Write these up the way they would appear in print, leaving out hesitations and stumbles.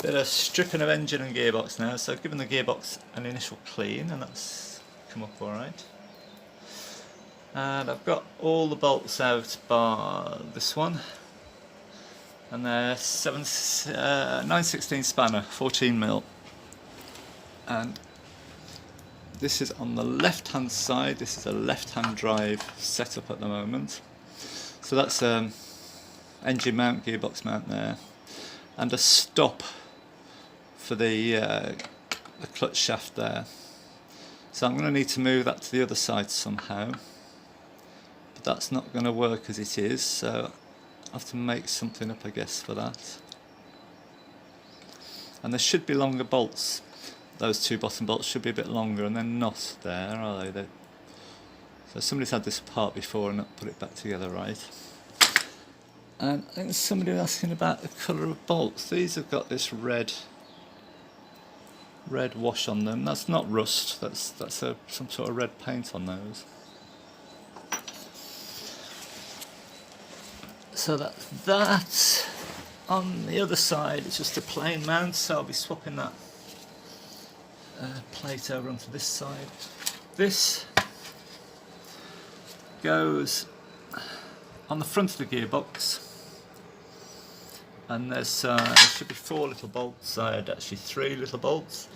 Bit of stripping of engine and gearbox now, so I've given the gearbox an initial clean and that's come up alright. And I've got all the bolts out bar this one, and they're 9/16 spanner, 14mm. And this is on the left hand side. This is a left hand drive setup at the moment. So that's engine mount, gearbox mount there, and a stop for the clutch shaft there. So I'm going to need to move that to the other side somehow, but that's not going to work as it is, so I'll have to make something up, I guess, for that. And there should be longer bolts. Those two bottom bolts should be a bit longer, and they're not there, are they? So somebody's had this apart before and not put it back together right. And I think somebody was asking about the colour of bolts. These have got this red wash on them. That's not rust, that's some sort of red paint on those. So that's that. On the other side it's just a plain mount, so I'll be swapping that plate over onto this side. This goes on the front of the gearbox, and there should be 4 little bolts. I had actually 3 little bolts,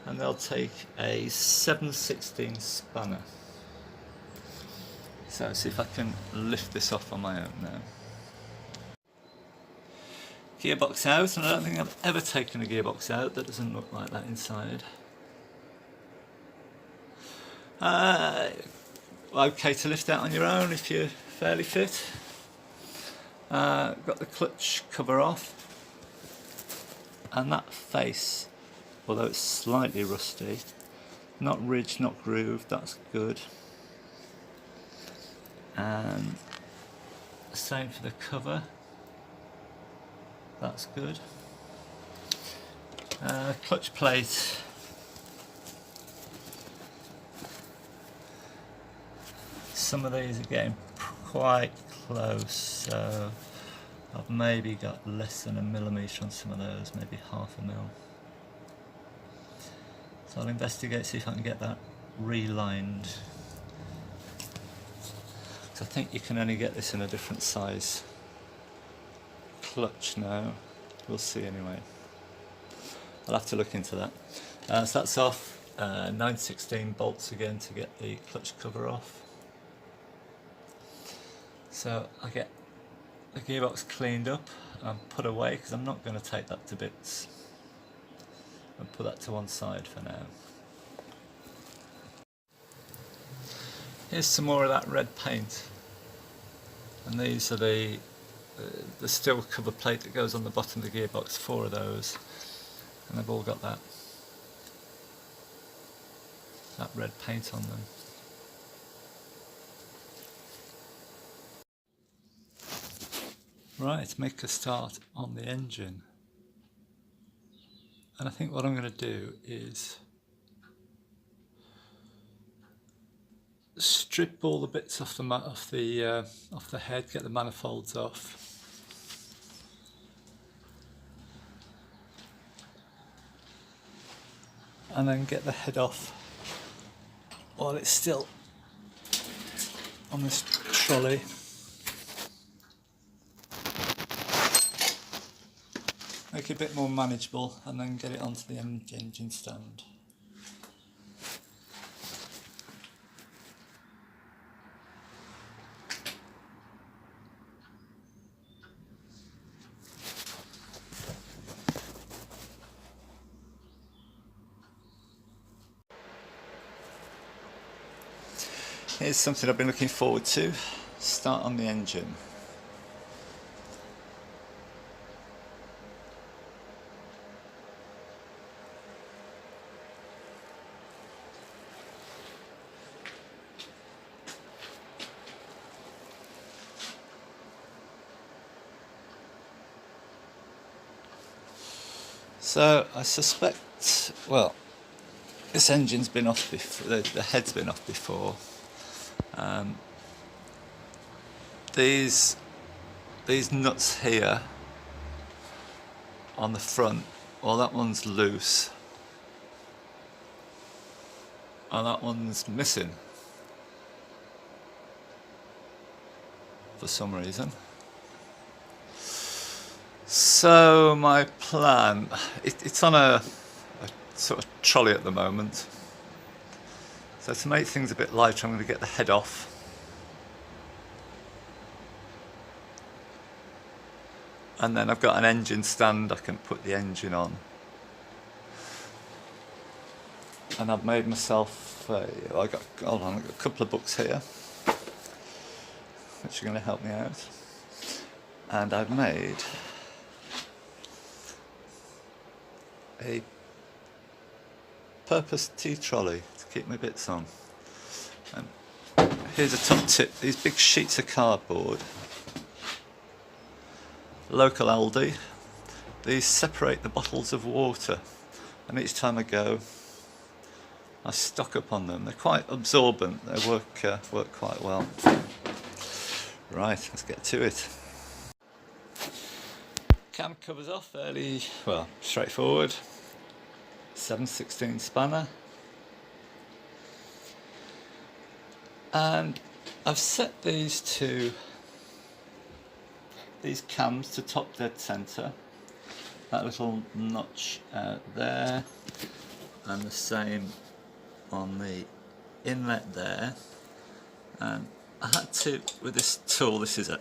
and they'll take a 7/16 spanner. So see if I can lift this off on my own now. Gearbox out, and I don't think I've ever taken a gearbox out that doesn't look like that inside. Okay to lift out on your own if you're fairly fit. Got the clutch cover off, and that face, although it's slightly rusty, not ridged, not grooved, that's good. And same for the cover, that's good. Clutch plate, some of these are getting quite close, so I've maybe got less than 1 millimetre on some of those, maybe 1/2 mil. So I'll investigate, see if I can get that relined. So I think you can only get this in a different size clutch now. We'll see anyway. I'll have to look into that. So that's off. 9/16 bolts again to get the clutch cover off. So I get the gearbox cleaned up and put away, because I'm not going to take that to bits, and put that to one side for now. Here's some more of that red paint, and these are the steel cover plate that goes on the bottom of the gearbox, 4 of those, and they've all got that red paint on them. Right, make a start on the engine, and I think what I'm going to do is strip all the bits off the head, get the manifolds off, and then get the head off while it's still on this trolley. Make it a bit more manageable, and then get it onto the engine stand. Here's something I've been looking forward to. Start on the engine. So I suspect, well, this engine's been off before, the head's been off before. These nuts here on the front Well, that one's loose. And that one's missing. For some reason. So my plan, it's on a sort of trolley at the moment. So to make things a bit lighter, I'm going to get the head off. And then I've got an engine stand I can put the engine on. And I've made myself, hold on, I've got a couple of books here, which are going to help me out. And I've made a purpose tea trolley to keep my bits on. And here's a top tip, these big sheets of cardboard, local Aldi, these separate the bottles of water, and each time I go I stock up on them. They're quite absorbent, they work quite well. Right, let's get to it. Cam covers off fairly, well, straightforward. 7/16 spanner. And I've set these cams to top dead centre. That little notch there, and the same on the inlet there. And I had to, with this tool, this is an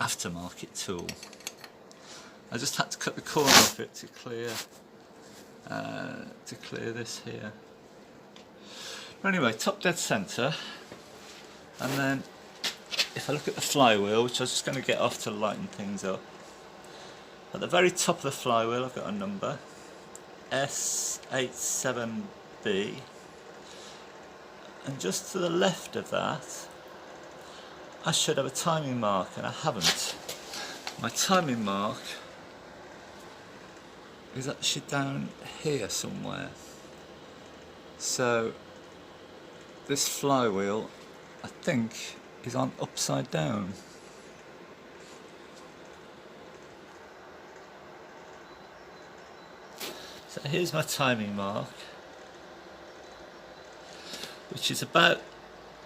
aftermarket tool, I just had to cut the corner off it to clear this here. But anyway, top dead centre. And then if I look at the flywheel, which I was just going to get off to lighten things up, at the very top of the flywheel I've got a number, S87B, and just to the left of that I should have a timing mark, and I haven't. My timing mark is actually down here somewhere. So this flywheel, I think, is on upside down. So here's my timing mark, which is about,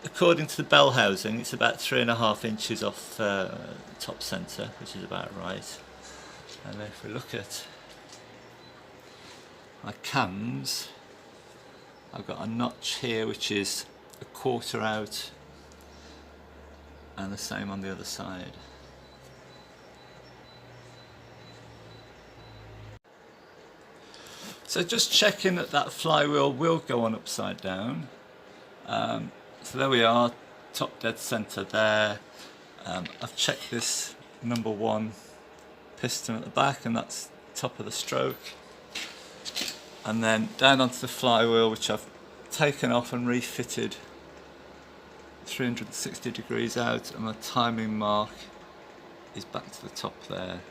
according to the bell housing, it's about 3.5 inches off top centre, which is about right. And if we look at my cams, I've got a notch here which is 1/4 out, and the same on the other side. So just checking that that flywheel will go on upside down. So there we are, top dead centre there. I've checked this number 1 piston at the back, and that's top of the stroke. And then down onto the flywheel, which I've taken off and refitted 360 degrees out, and my timing mark is back to the top there.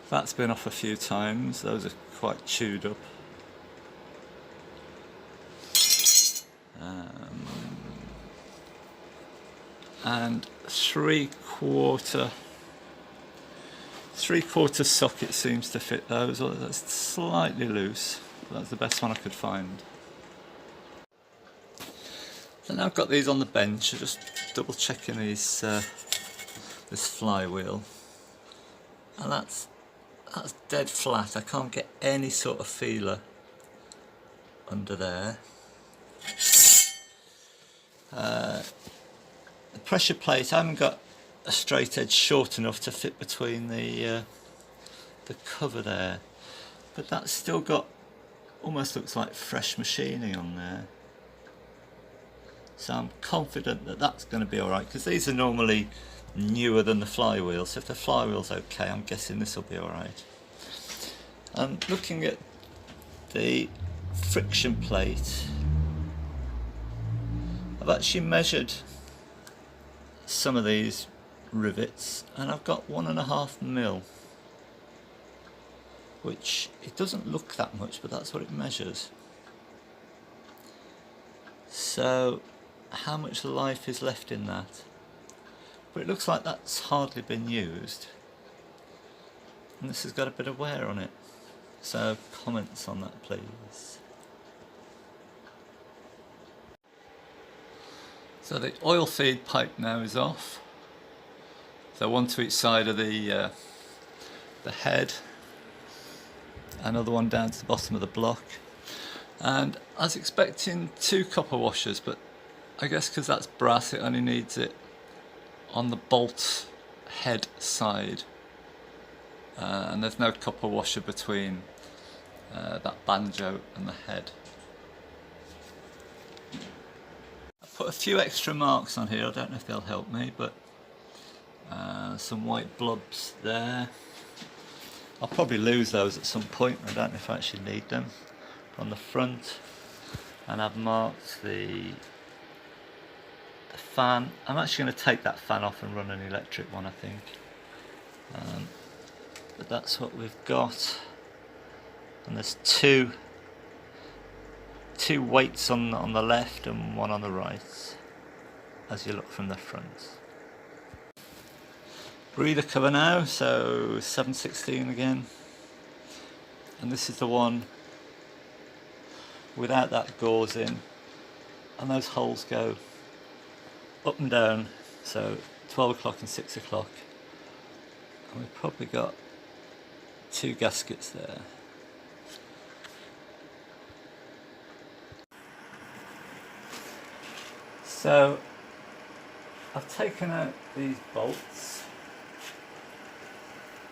That's been off a few times, those are quite chewed up. And three-quarter socket seems to fit those, or that's slightly loose, but that's the best one I could find. So now I've got these on the bench, I'm just double checking these, this flywheel, and that's dead flat. I can't get any sort of feeler under there. The pressure plate, I haven't got a straight edge short enough to fit between the cover there, but that's still got, almost looks like fresh machining on there. So I'm confident that that's going to be alright, because these are normally newer than the flywheel, so if the flywheel's okay, I'm guessing this will be alright. And looking at the friction plate, I've actually measured some of these rivets, and I've got 1.5 mil, which it doesn't look that much, but that's what it measures. So how much life is left in that? but it looks like that's hardly been used, and this has got a bit of wear on it. So comments on that please. So the oil feed pipe now is off. So one to each side of the head, another one down to the bottom of the block. And I was expecting 2 copper washers, but I guess because that's brass, it only needs it on the bolt head side. And there's no copper washer between that banjo and the head. I put a few extra marks on here, I don't know if they'll help me, but some white blobs there. I'll probably lose those at some point, I don't know if I actually need them. On the front, and I've marked the fan. I'm actually going to take that fan off and run an electric one, I think. But that's what we've got. And there's two weights on the left and one on the right as you look from the front. Breather cover now, so 716 again, and this is the one without that gauze in, and those holes go up and down, so 12 o'clock and 6 o'clock, and we've probably got 2 gaskets there. So I've taken out these bolts.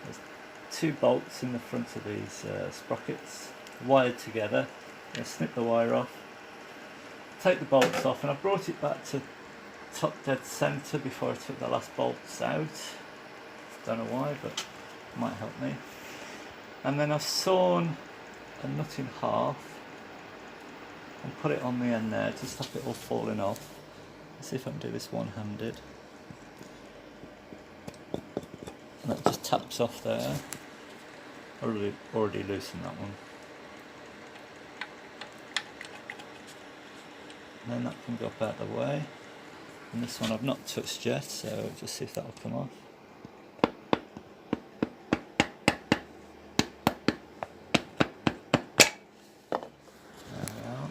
There's 2 bolts in the front of these sprockets wired together. I'm going to snip the wire off, take the bolts off, and I brought it back to top dead centre before I took the last bolts out. Don't know why, but it might help me. And then I've sawn a nut in half and put it on the end there to stop it all falling off. Let's see if I can do this one-handed. And that just taps off there. I already loosened that one. And then that can go up out of the way. And this one I've not touched yet, so just see if that will come off. There we are.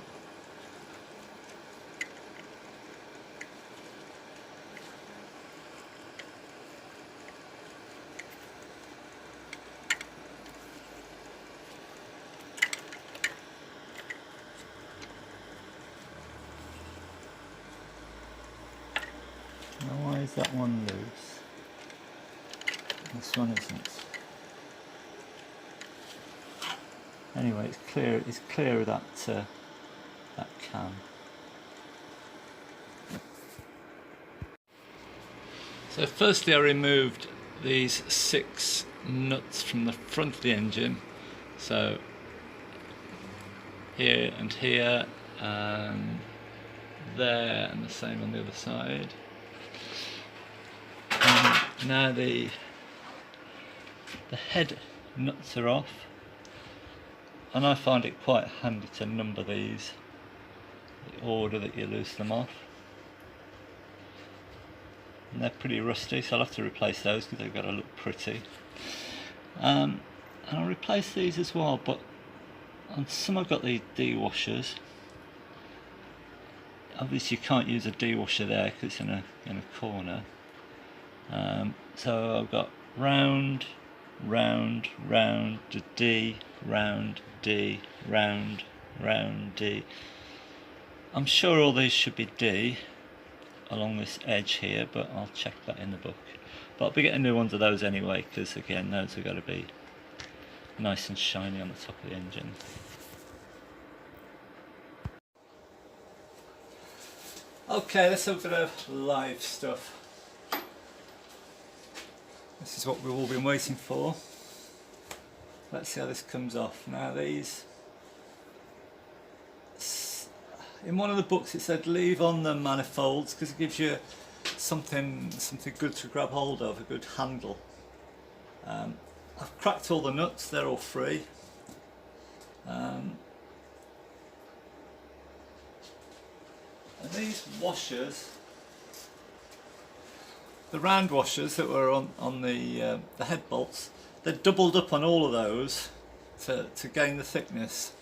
Now why is that one loose? This one isn't. Anyway, it's clear of that can. So firstly I removed these 6 nuts from the front of the engine. So here and here and there, and the same on the other side. And now the head nuts are off, and I find it quite handy to number these, the order that you loose them off. And they're pretty rusty, so I'll have to replace those because they've got to look pretty. And I'll replace these as well, but on some I've got the D-washers. Obviously you can't use a D-washer there because it's in a corner. So I've got round, round, round, to D, round, D, round, round, D. I'm sure all these should be D along this edge here, but I'll check that in the book. But I'll be getting new ones of those anyway, because again, those have got to be nice and shiny on the top of the engine. Okay, let's have a bit of live stuff. This is what we've all been waiting for. Let's see how this comes off. Now these, in one of the books it said leave on the manifolds because it gives you something good to grab hold of, a good handle. I've cracked all the nuts, they're all free. And these washers, the round washers that were on the head bolts, they're doubled up on all of those to gain the thickness.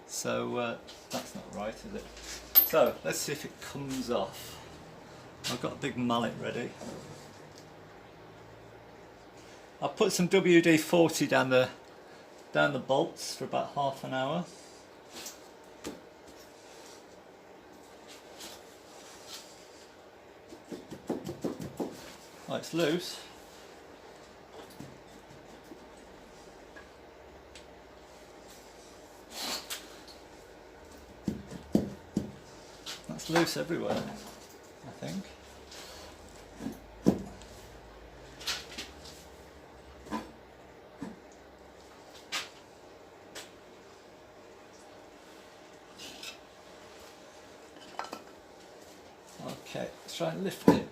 So that's not right, is it? So let's see if it comes off. I've got a big mallet ready. I'll put some WD-40 down the bolts for about half an hour. Oh, it's loose. That's loose everywhere, I think. Okay, let's try and lift it.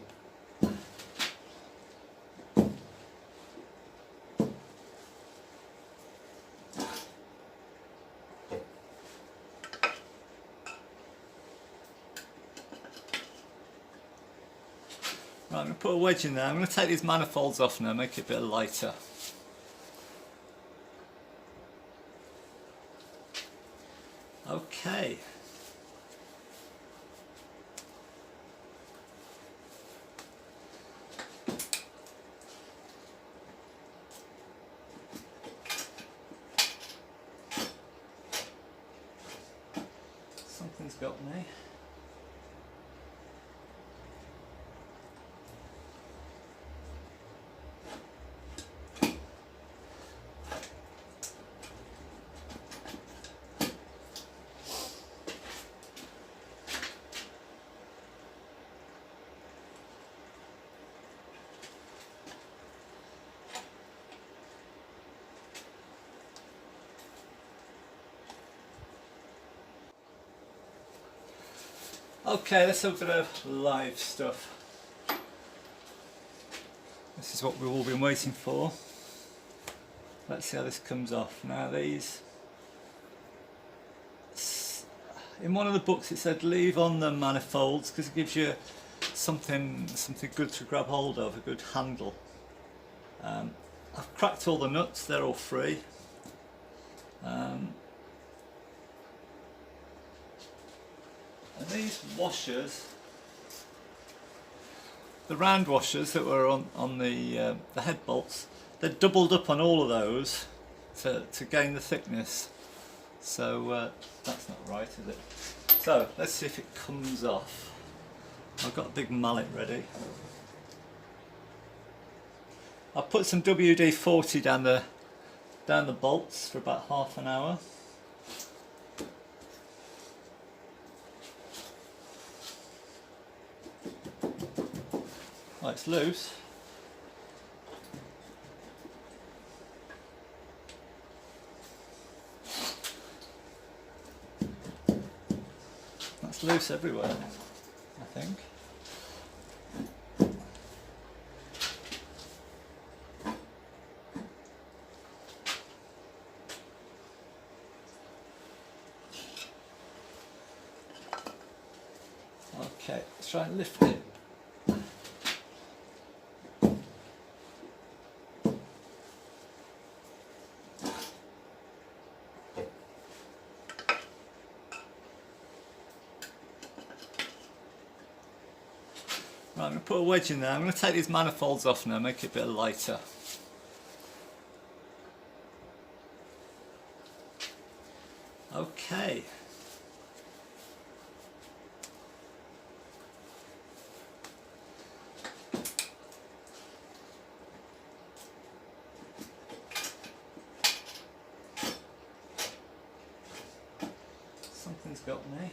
Right, I'm going to put a wedge in there. I'm going to take these manifolds off now, make it a bit lighter. Okay. Something's got me. Okay, let's have a bit of live stuff. This is what we've all been waiting for. Let's see how this comes off. Now these, in one of the books it said leave on the manifolds because it gives you something good to grab hold of, a good handle. I've cracked all the nuts, they're all free. And these washers, the round washers that were on the head bolts, they're doubled up on all of those to gain the thickness. So that's not right, is it? So let's see if it comes off. I've got a big mallet ready. I'll put some WD-40 down the bolts for about half an hour. Oh, it's loose. That's loose everywhere, I think. Okay, let's try and lift it. Right, I'm going to put a wedge in there. I'm going to take these manifolds off now, make it a bit lighter. Okay. Something's got me.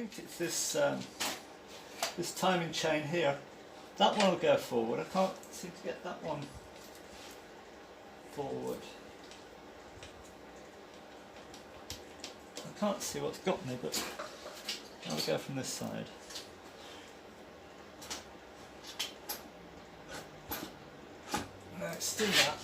think it's this timing chain here. That one will go forward. I can't seem to get that one forward. I can't see what's got me, but I'll go from this side. Let's do that.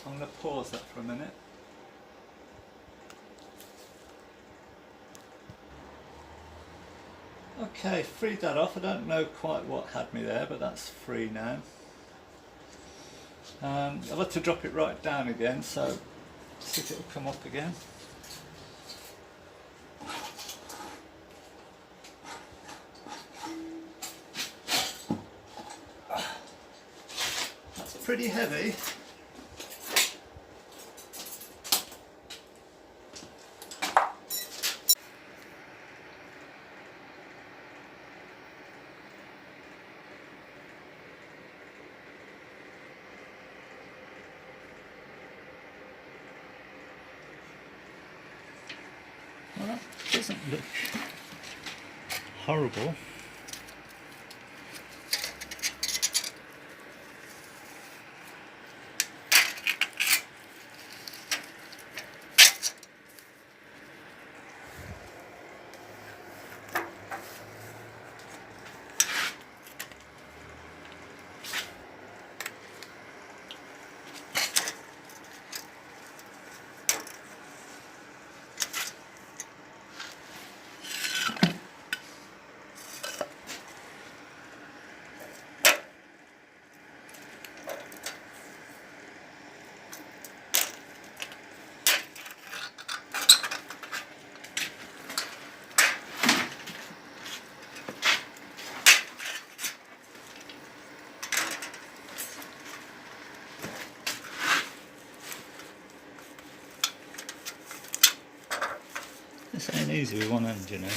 I'm going to pause that for a minute. Okay, freed that off. I don't know quite what had me there, but that's free now. I'll have to drop it right down again, so see if it'll come up again. That's pretty heavy. Well, that doesn't look horrible. This ain't easy with one hand, you know.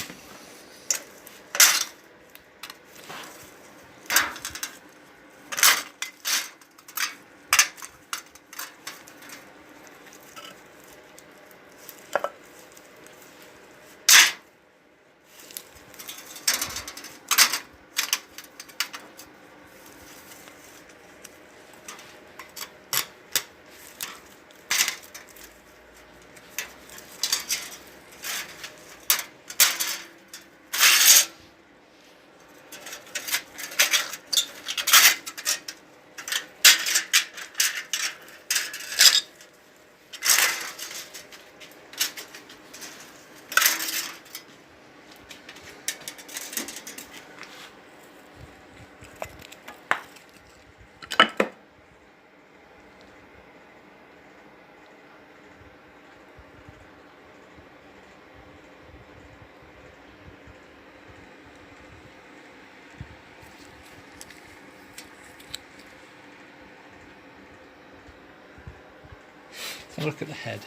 Have a look at the head.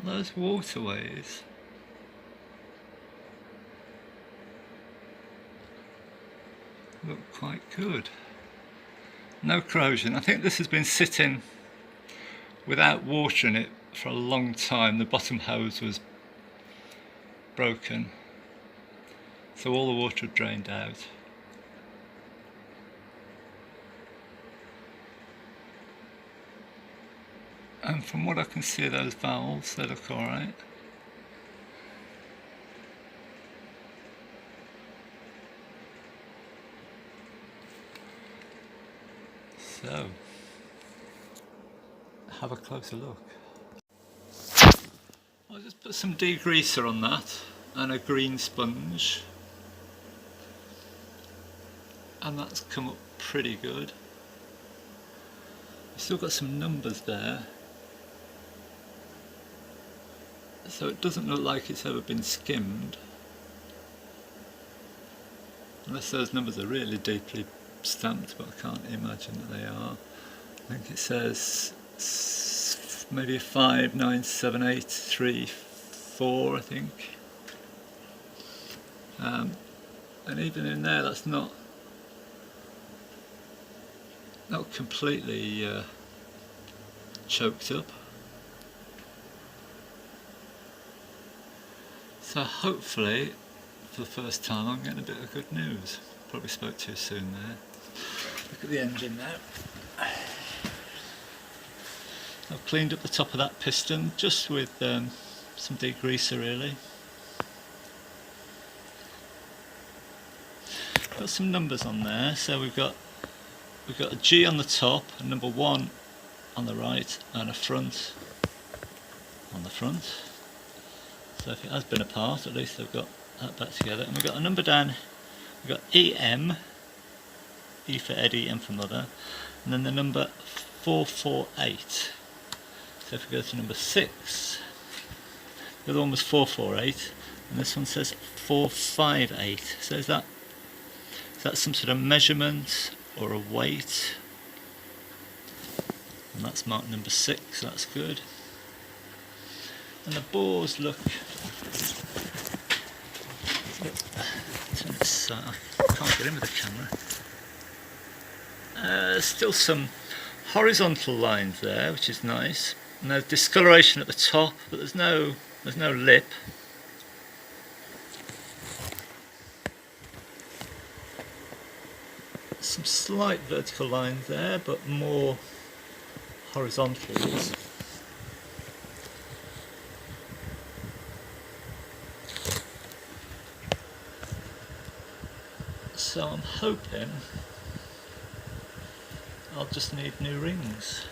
Those waterways look quite good. No corrosion. I think this has been sitting without water in it for a long time. The bottom hose was broken, so all the water had drained out. And from what I can see, those valves, they look alright. So, have a closer look. I'll just put some degreaser on that and a green sponge, and that's come up pretty good. We've still got some numbers there, so it doesn't look like it's ever been skimmed, unless those numbers are really deeply stamped, but I can't imagine that they are. I think it says maybe 597834, I think, and even in there that's not completely choked up. So hopefully, for the first time, I'm getting a bit of good news. Probably spoke too soon there. Look at the engine now. I've cleaned up the top of that piston just with some degreaser really. Got some numbers on there, so we've got a G on the top, a number 1 on the right, and a front on the front. So if it has been apart, at least they've got that back together. And we've got a number down, we've got EM, E for Eddie, M for Mother, and then the number 448. So if we go to number 6, the other one was 448, and this one says 458. So is that some sort of measurement or a weight? And that's marked number 6, so that's good. And the bores look, turn this, I can't get in with the camera. Still some horizontal lines there, which is nice. And there's discoloration at the top, but there's no lip. Some slight vertical lines there, but more horizontals. So I'm hoping I'll just need new rings.